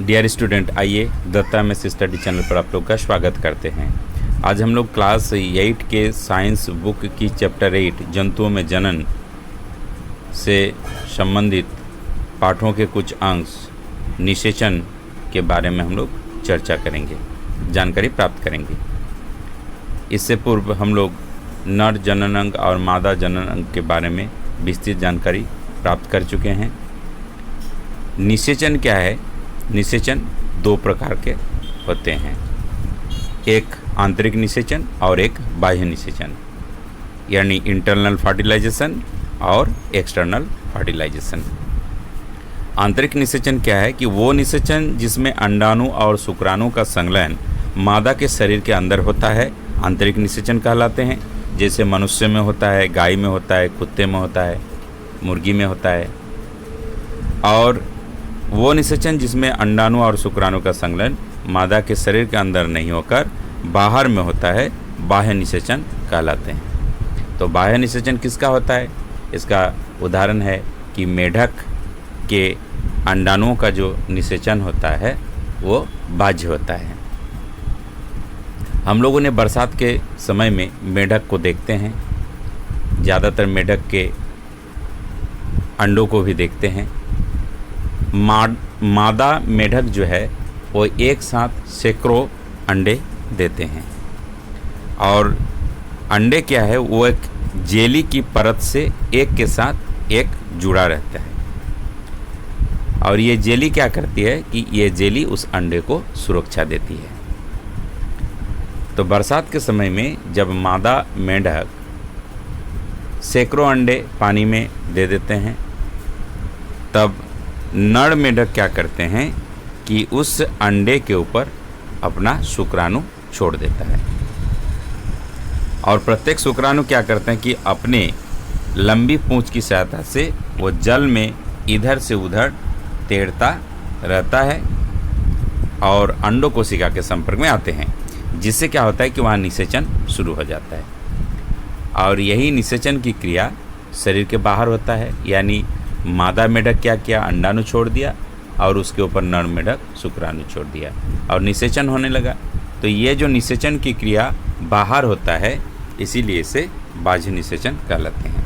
Dear student, आइए Dutta MS study channel पर आप लोग का स्वागत करते हैं। आज हम लोग क्लास 8 के साइंस बुक की चैप्टर 8 जंतुओं में जनन से संबंधित पाठों के कुछ अंश निषेचन के बारे में हम लोग चर्चा करेंगे, जानकारी प्राप्त करेंगे। इससे पूर्व हम लोग नर जनन अंग और मादा जनन अंग के बारे में विस्तृत जानकारी प्राप्त कर चुके हैं। निषेचन क्या है? निषेचन दो प्रकार के होते हैं, एक आंतरिक निषेचन और एक बाह्य निषेचन, यानी इंटरनल फर्टिलाइजेशन और एक्सटर्नल फर्टिलाइजेशन। आंतरिक निषेचन क्या है कि वो निषेचन जिसमें अंडाणु और शुक्राणु का संलयन मादा के शरीर के अंदर होता है, आंतरिक निषेचन कहलाते हैं। जैसे मनुष्य में होता है, गाय में होता है, कुत्ते में होता है, मुर्गी में होता है। और वो निषेचन जिसमें अंडाणु और शुक्राणु का संलयन मादा के शरीर के अंदर नहीं होकर बाहर में होता है, बाह्य निषेचन कहलाते हैं। तो बाह्य निषेचन किसका होता है? इसका उदाहरण है कि मेढक के अंडाणुओं का जो निषेचन होता है वो बाह्य होता है। हम लोगों ने बरसात के समय में मेढक को देखते हैं, ज़्यादातर मेढक के अंडों को भी देखते हैं। मादा मेढक जो है वो एक साथ सैकड़ों अंडे देते हैं, और अंडे क्या है, वो एक जेली की परत से एक के साथ एक जुड़ा रहता है। और ये जेली क्या करती है कि ये जेली उस अंडे को सुरक्षा देती है। तो बरसात के समय में जब मादा मेढक सैकड़ों अंडे पानी में दे देते हैं, तब नर मेढक क्या करते हैं कि उस अंडे के ऊपर अपना शुक्राणु छोड़ देता है। और प्रत्येक शुक्राणु क्या करते हैं कि अपने लंबी पूंछ की सहायता से वो जल में इधर से उधर तैरता रहता है और अंडों कोशिका के संपर्क में आते हैं, जिससे क्या होता है कि वहाँ निषेचन शुरू हो जाता है। और यही निषेचन की क्रिया शरीर के बाहर होता है, यानी मादा मेढक क्या किया, अंडाणु छोड़ दिया और उसके ऊपर नर मेढक शुक्राणु छोड़ दिया और निषेचन होने लगा। तो ये जो निषेचन की क्रिया बाहर होता है, इसीलिए इसे बाह्य निषेचन कहलाते हैं।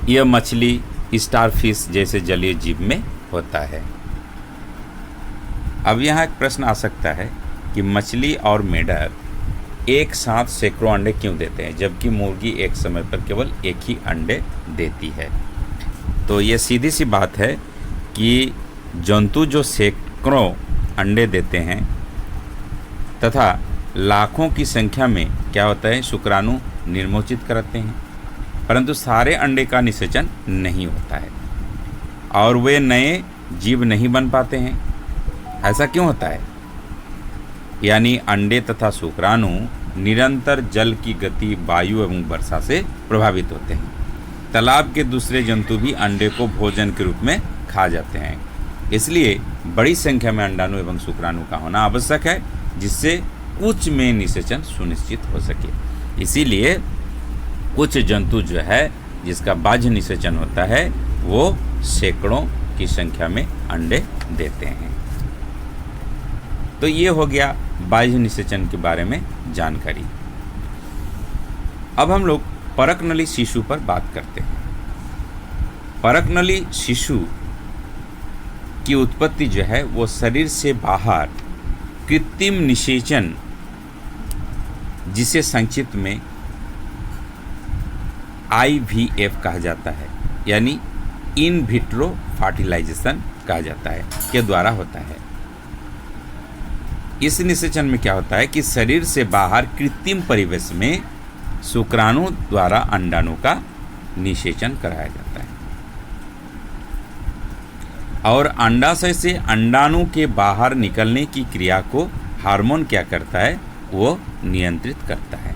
यह मछली, स्टारफिश जैसे जलीय जीव में होता है। अब यहाँ एक प्रश्न आ सकता है कि मछली और मेढक एक साथ सैकड़ों अंडे क्यों देते हैं, जबकि मुर्गी एक समय पर केवल एक ही अंडे देती है? तो ये सीधी सी बात है कि जंतु जो सैकड़ों अंडे देते हैं तथा लाखों की संख्या में क्या होता है, शुक्राणु निर्मोचित करते हैं, परंतु सारे अंडे का निषेचन नहीं होता है और वे नए जीव नहीं बन पाते हैं। ऐसा क्यों होता है? यानी अंडे तथा शुक्राणु निरंतर जल की गति, वायु एवं वर्षा से प्रभावित होते हैं। तालाब के दूसरे जंतु भी अंडे को भोजन के रूप में खा जाते हैं, इसलिए बड़ी संख्या में अंडाणु एवं शुक्राणु का होना आवश्यक है, जिससे उच्च में निषेचन सुनिश्चित हो सके। इसीलिए कुछ जंतु जो है जिसका बाह्य निषेचन होता है वो सैकड़ों की संख्या में अंडे देते हैं। तो ये हो गया बाह्य निषेचन के बारे में जानकारी। अब हम लोग परकनली शिशु पर बात करते हैं। परकनली शिशु की उत्पत्ति जो है वो शरीर से बाहर कृत्रिम निषेचन, जिसे संक्षिप्त में IVF कहा जाता है, यानी इन विट्रो फर्टिलाइजेशन कहा जाता है, के द्वारा होता है। इस निषेचन में क्या होता है कि शरीर से बाहर कृत्रिम परिवेश में शुक्राणु द्वारा अंडाणु का निषेचन कराया जाता है, और अंडाशय से अंडाणु के बाहर निकलने की क्रिया को हार्मोन क्या करता है, वो नियंत्रित करता है।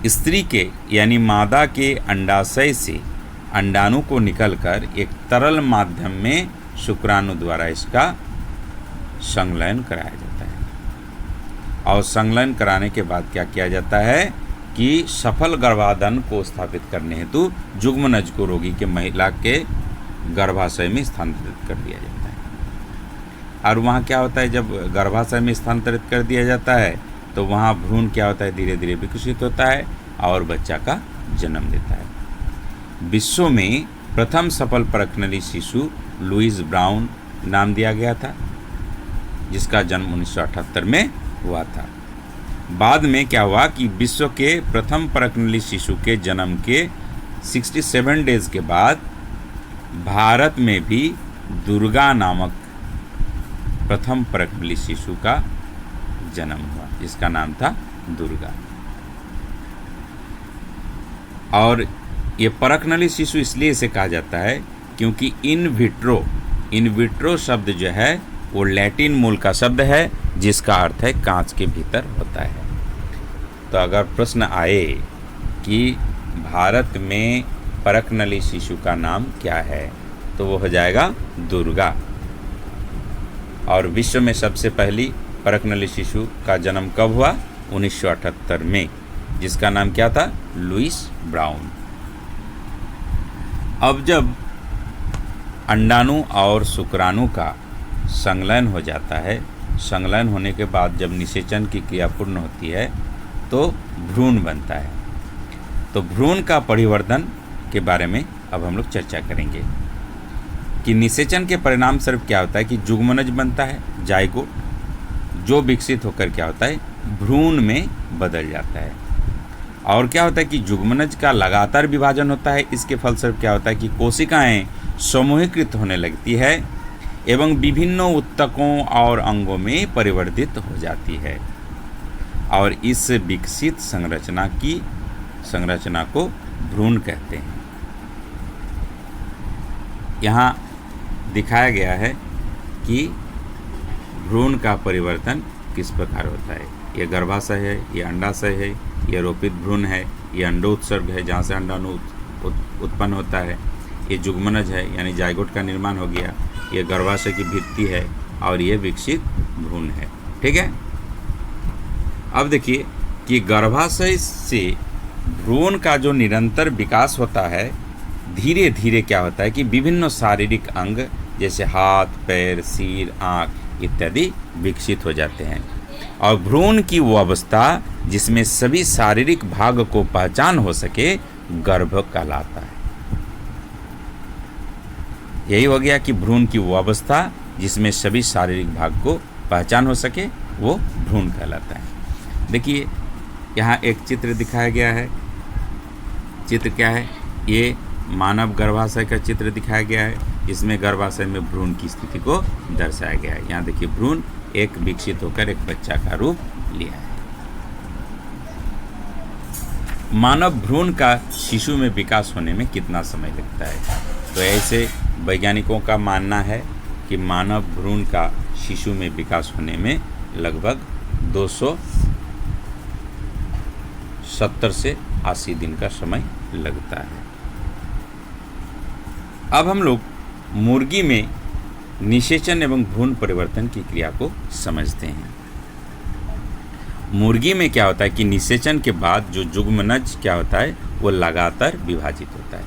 स्त्री के यानी मादा के अंडाशय से अंडाणु को निकलकर एक तरल माध्यम में शुक्राणु द्वारा इसका संलयन कराया जाता है, और संलयन कराने के बाद क्या किया जाता है कि सफल गर्भाधान को स्थापित करने हेतु युग्मनज को रोगी के महिला के गर्भाशय में स्थानांतरित कर दिया जाता है। और वहाँ क्या होता है, जब गर्भाशय में स्थानांतरित कर दिया जाता है तो वहाँ भ्रूण क्या होता है, धीरे धीरे विकसित होता है और बच्चा का जन्म लेता है। विश्व में प्रथम सफल परखनली शिशु लुईस ब्राउन नाम दिया गया था, जिसका जन्म 1978 में हुआ था। बाद में क्या हुआ कि विश्व के प्रथम परखनली शिशु के जन्म के 67 डेज के बाद भारत में भी दुर्गा नामक प्रथम परखनली शिशु का जन्म हुआ, जिसका नाम था दुर्गा। और ये परखनली शिशु इसलिए इसे कहा जाता है क्योंकि इन विट्रो शब्द जो है वो लैटिन मूल का शब्द है, जिसका अर्थ है कांच के भीतर होता है। तो अगर प्रश्न आए कि भारत में परखनली शिशु का नाम क्या है, तो वो हो जाएगा दुर्गा। और विश्व में सबसे पहली परखनली शिशु का जन्म कब हुआ, 1978 में, जिसका नाम क्या था, लुईस ब्राउन। अब जब अंडाणु और शुक्राणु का संलयन हो जाता है, संलयन होने के बाद जब निषेचन की क्रिया पूर्ण होती है तो भ्रूण बनता है। तो भ्रूण का परिवर्धन के बारे में अब हम लोग चर्चा करेंगे कि निषेचन के परिणाम स्वरूप क्या होता है कि जुग्मनज बनता है, जाइगोट, जो विकसित होकर क्या होता है, भ्रूण में बदल जाता है। और क्या होता है कि जुग्मनज का लगातार विभाजन होता है। इसके फलस्वरूप क्या होता है कि कोशिकाएं समूहीकृत होने लगती है एवं विभिन्न ऊतकों और अंगों में परिवर्तित हो जाती है, और इस विकसित संरचना को भ्रूण कहते हैं। यहाँ दिखाया गया है कि भ्रूण का परिवर्तन किस प्रकार होता है। यह गर्भाशय है, यह अंडाशय है, यह रोपित भ्रूण है, यह अंडोत्सर्ग है जहाँ से अंडाणु उत्पन्न होता है, ये जुग्मनज है यानी जाइगोट का निर्माण हो गया, यह गर्भाशय की भित्ति है और यह विकसित भ्रूण है। ठीक है। अब देखिए कि गर्भाशय से भ्रूण का जो निरंतर विकास होता है, धीरे धीरे क्या होता है कि विभिन्न शारीरिक अंग जैसे हाथ, पैर, सिर, आँख इत्यादि विकसित हो जाते हैं, और भ्रूण की वो अवस्था जिसमें सभी शारीरिक भाग को पहचान हो सके गर्भ कहलाता है। यही हो गया कि भ्रूण की वो अवस्था जिसमें सभी शारीरिक भाग को पहचान हो सके वो भ्रूण कहलाता है। देखिए यहाँ एक चित्र दिखाया गया है। चित्र क्या है, ये मानव गर्भाशय का चित्र दिखाया गया है, इसमें गर्भाशय में भ्रूण की स्थिति को दर्शाया गया है। यहाँ देखिए भ्रूण एक विकसित होकर एक बच्चा का रूप लिया है। मानव भ्रूण का शिशु में विकास होने में कितना समय लगता है, तो ऐसे वैज्ञानिकों का मानना है कि मानव भ्रूण का शिशु में विकास होने में लगभग 270 से 80 दिन का समय लगता है। अब हम लोग मुर्गी में निषेचन एवं भ्रूण परिवर्तन की क्रिया को समझते हैं। मुर्गी में क्या होता है कि निषेचन के बाद जो जुग्मनज क्या होता है वो लगातार विभाजित होता है,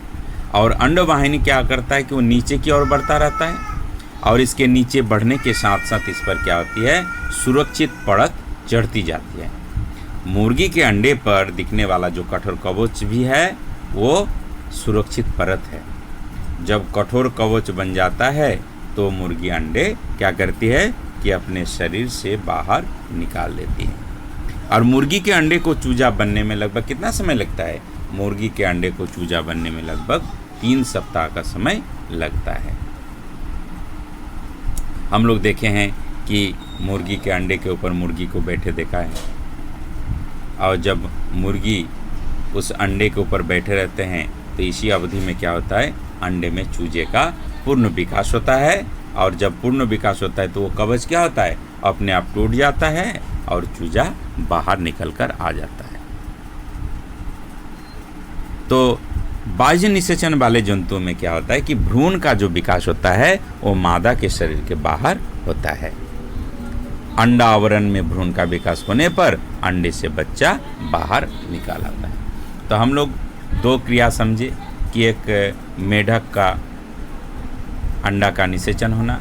और अंडवाहिनी क्या करता है कि वो नीचे की ओर बढ़ता रहता है, और इसके नीचे बढ़ने के साथ साथ इस पर क्या होती है, सुरक्षित परत चढ़ती जाती है। मुर्गी के अंडे पर दिखने वाला जो कठोर कवच भी है वो सुरक्षित परत है। जब कठोर कवच बन जाता है तो मुर्गी अंडे क्या करती है कि अपने शरीर से बाहर निकाल लेती है। और मुर्गी के अंडे को चूजा बनने में लगभग कितना समय लगता है, मुर्गी के अंडे को चूजा बनने में लगभग 3 सप्ताह का समय लगता है। हम लोग देखे हैं कि मुर्गी के अंडे के ऊपर मुर्गी को बैठे देखा है, और जब मुर्गी उस अंडे के ऊपर बैठे रहते हैं तो इसी अवधि में क्या होता है, अंडे में चूजे का पूर्ण विकास होता है, और जब पूर्ण विकास होता है तो वो कवच क्या होता है, अपने आप टूट जाता है और चूजा बाहर निकलकर आ जाता है। तो बाह्य निषेचन वाले जंतुओं में क्या होता है कि भ्रूण का जो विकास होता है वो मादा के शरीर के बाहर होता है। अंडा आवरण में भ्रूण का विकास होने पर अंडे से बच्चा बाहर निकाल आता है। तो हम लोग 2 क्रिया समझे कि एक मेढक का अंडा का निषेचन होना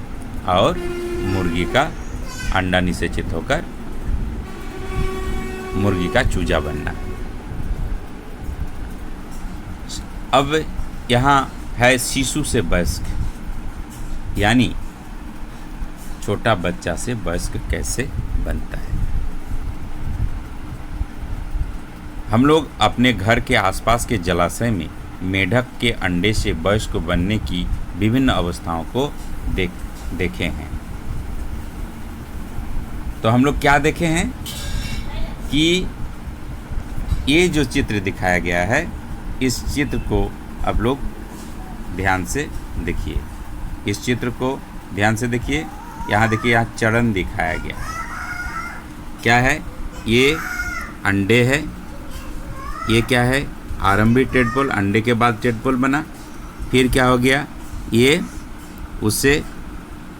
और मुर्गी का अंडा निषेचित होकर मुर्गी का चूजा बनना। अब यहाँ है शिशु से वयस्क, यानी छोटा बच्चा से वयस्क कैसे बनता है। हम लोग अपने घर के आसपास के जलाशय में मेढक के अंडे से वयस्क बनने की विभिन्न अवस्थाओं को देखे हैं। तो हम लोग क्या देखे हैं कि ये जो चित्र दिखाया गया है, इस चित्र को आप लोग ध्यान से देखिए। इस चित्र को ध्यान से देखिए। यहाँ देखिए, यहाँ चरण दिखाया गया है। क्या है? ये अंडे है। ये क्या है? आरंभिक टेडपोल, अंडे के बाद टेडपोल बना। फिर क्या हो गया? ये उससे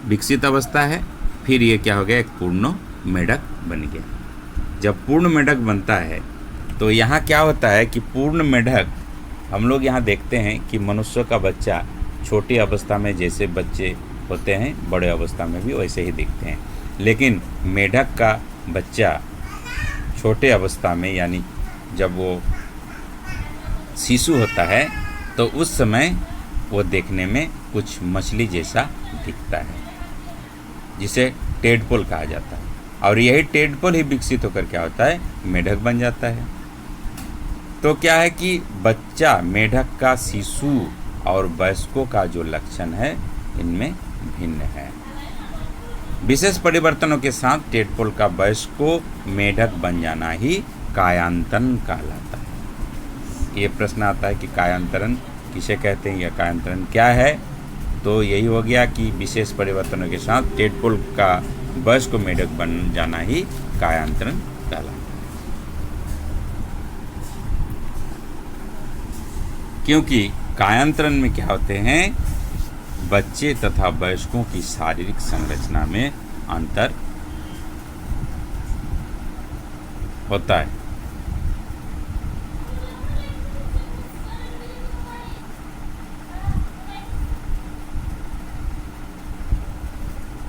विकसित अवस्था है। फिर ये क्या हो गया? एक पूर्ण मेढक बन गया। जब पूर्ण मेढक बनता है तो यहाँ क्या होता है कि पूर्ण मेढक, हम लोग यहाँ देखते हैं कि मनुष्य का बच्चा छोटी अवस्था में जैसे बच्चे होते हैं, बड़े अवस्था में भी वैसे ही दिखते हैं। लेकिन मेढक का बच्चा छोटे अवस्था में, यानी जब वो शिशु होता है, तो उस समय वो देखने में कुछ मछली जैसा दिखता है, जिसे टेडपोल कहा जाता है। और यही टेडपोल ही विकसित होकर क्या होता है? मेढक बन जाता है। तो क्या है कि बच्चा मेढक का शिशु और वयस्कों का जो लक्षण है, इनमें भिन्न है। विशेष परिवर्तनों के साथ टेडपोल का वयस्कों मेढक बन जाना ही कायांतरण कहलाता है। ये प्रश्न आता है कि कायांतरण किसे कहते हैं या कायांतरण क्या है? तो यही हो गया कि विशेष परिवर्तनों के साथ टेडपोल का वयस्क मेढक बन जाना ही कायांतरण कहलाता है। क्योंकि कायांतरण में क्या होते हैं? बच्चे तथा वयस्कों की शारीरिक संरचना में अंतर होता है।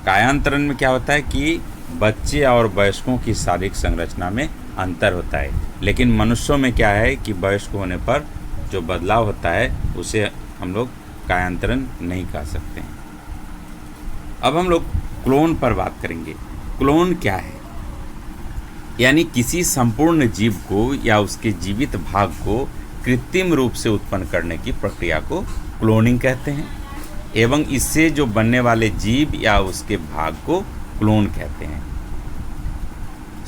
कायांतरण में क्या होता है कि बच्चे और वयस्कों की शारीरिक संरचना में अंतर होता है। लेकिन मनुष्यों में क्या है कि वयस्क होने पर जो बदलाव होता है, उसे हम लोग कायांतरण नहीं कह सकते हैं। अब हम लोग क्लोन पर बात करेंगे। क्लोन क्या है? यानी किसी संपूर्ण जीव को या उसके जीवित भाग को कृत्रिम रूप से उत्पन्न करने की प्रक्रिया को क्लोनिंग कहते हैं, एवं इससे जो बनने वाले जीव या उसके भाग को क्लोन कहते हैं।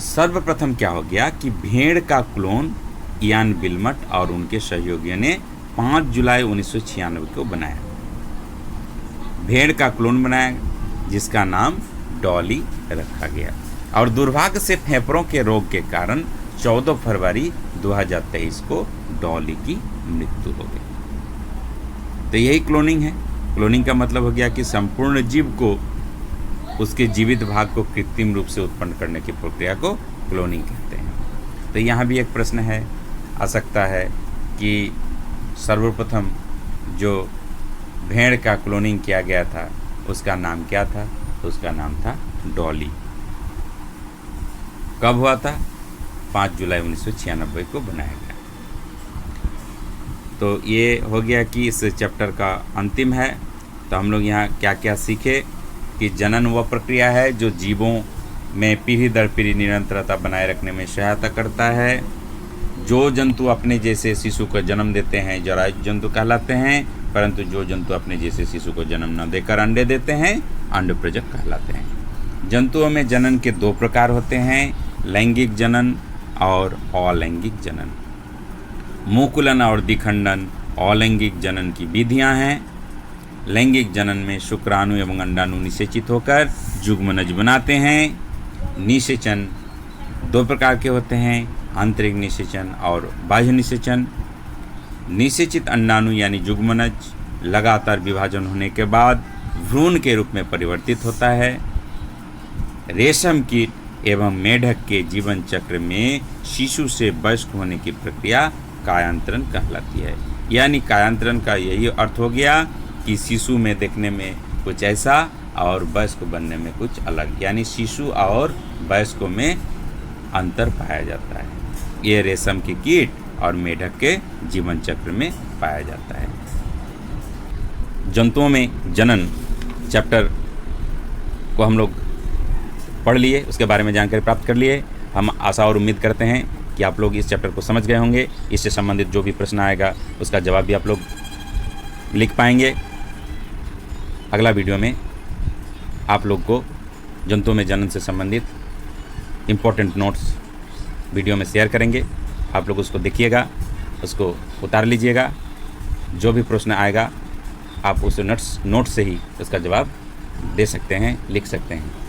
सर्वप्रथम क्या हो गया कि भेड़ का क्लोन इयान विल्मट और उनके सहयोगियों ने 5 जुलाई 1996 को बनाया। भेड़ का क्लोन बनाया, जिसका नाम डॉली रखा गया। और दुर्भाग्य से फेफड़ों के रोग के कारण 14 फरवरी 2023 को डॉली की मृत्यु हो गई। तो यही क्लोनिंग है। क्लोनिंग का मतलब हो गया कि संपूर्ण जीव को, उसके जीवित भाग को कृत्रिम रूप से उत्पन्न करने की प्रक्रिया को क्लोनिंग कहते हैं। तो यहाँ भी एक प्रश्न है, आ सकता है कि सर्वप्रथम जो भेड़ का क्लोनिंग किया गया था, उसका नाम क्या था? उसका नाम था डॉली। कब हुआ था? 5 जुलाई 1996 को बनाया गया। तो ये हो गया कि इस चैप्टर का अंतिम है। तो हम लोग यहाँ क्या क्या सीखे कि जनन वह प्रक्रिया है जो जीवों में पीढ़ी दर पीढ़ी निरंतरता बनाए रखने में सहायता करता है। जो जंतु अपने जैसे शिशु को जन्म देते हैं जरायु जंतु कहलाते हैं, परंतु जो जंतु अपने जैसे शिशु को जन्म न देकर अंडे देते हैं अंडप्रजक कहलाते हैं। जंतुओं में जनन के 2 प्रकार होते हैं, लैंगिक जनन और अलैंगिक जनन। मुकुलन और द्विखंडन अलैंगिक जनन की विधियां हैं। लैंगिक जनन में शुक्राणु एवं अंडाणु निषेचित होकर युग्मनज बनाते हैं। निषेचन 2 प्रकार के होते हैं, आंतरिक निषेचन और बाह्य निषेचन। निषेचित अंडाणु यानी युग्मनज लगातार विभाजन होने के बाद भ्रूण के रूप में परिवर्तित होता है। रेशम कीट एवं मेढक के जीवन चक्र में शिशु से वयस्क होने की प्रक्रिया कायांतरण कहलाती है। यानी कायांतरण का यही अर्थ हो गया कि शिशु में देखने में कुछ ऐसा और वयस्क बनने में कुछ अलग, यानी शिशु और वयस्कों में अंतर पाया जाता है। ये रेशम के कीट और मेढक के जीवन चक्र में पाया जाता है। जंतुओं में जनन चैप्टर को हम लोग पढ़ लिए, उसके बारे में जानकारी प्राप्त कर लिए। हम आशा और उम्मीद करते हैं कि आप लोग इस चैप्टर को समझ गए होंगे। इससे संबंधित जो भी प्रश्न आएगा उसका जवाब भी आप लोग लिख पाएंगे। अगला वीडियो में आप लोग को जंतुओं में जनन से संबंधित इम्पोर्टेंट नोट्स वीडियो में शेयर करेंगे। आप लोग उसको देखिएगा, उसको उतार लीजिएगा। जो भी प्रश्न आएगा आप उस नोट्स से ही उसका जवाब दे सकते हैं, लिख सकते हैं।